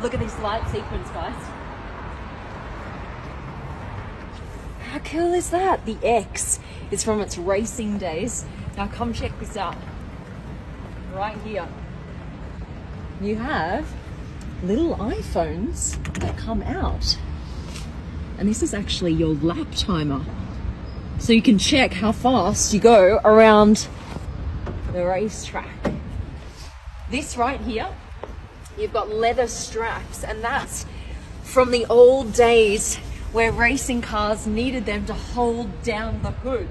Look at these light sequins, guys. How cool is that? The X is from its racing days. Now come check this out. Right here. You have little iPhones that come out. And this is actually your lap timer. So you can check how fast you go around the racetrack. This right here, you've got leather straps, and that's from the old days where racing cars needed them to hold down the hood.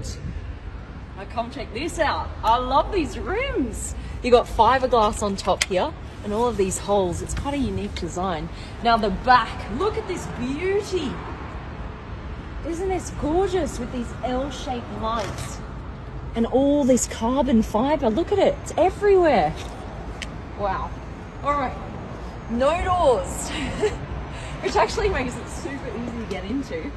Now come check this out. I love these rims. You got fiberglass on top here and all of these holes. It's quite a unique design. Now the back, look at this beauty. Isn't this gorgeous with these L-shaped lights and all this carbon fiber? Look at it, it's everywhere. Wow. All right, no doors, which actually makes it super easy to get into.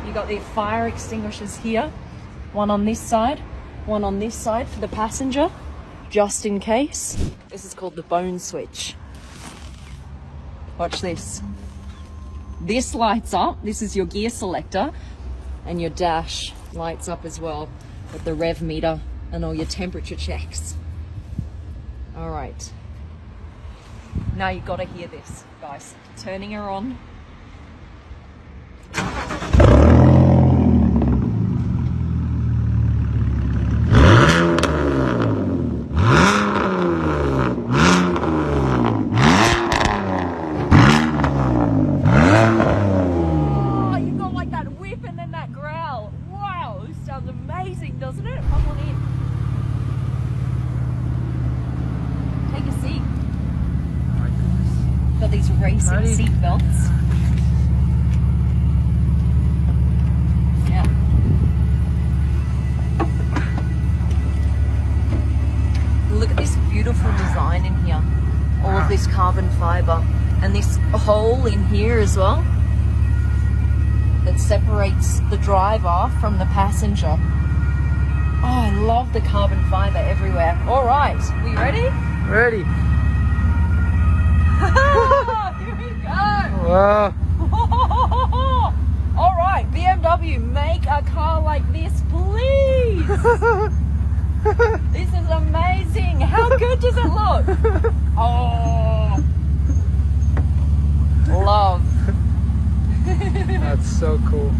You got the fire extinguishers here, one on this side, one on this side for the passenger, just in case. This is called the bone switch. Watch this. This lights up, this is your gear selector, and your dash lights up as well with the rev meter and all your temperature checks. All right. Now you've got to hear this, guys. Turning her on. Amazing, doesn't it? Come on in. Take a seat. Got these racing seat belts. Yeah. Look at this beautiful design in here. All of this carbon fiber. And this hole in here as well that separates the driver from the passenger. Oh, I love the carbon fiber everywhere. All right, we ready? Ready. Here we go. Wow. All right, BMW, make a car like this, please. This is amazing. How good does it look? Oh, love. That's so cool.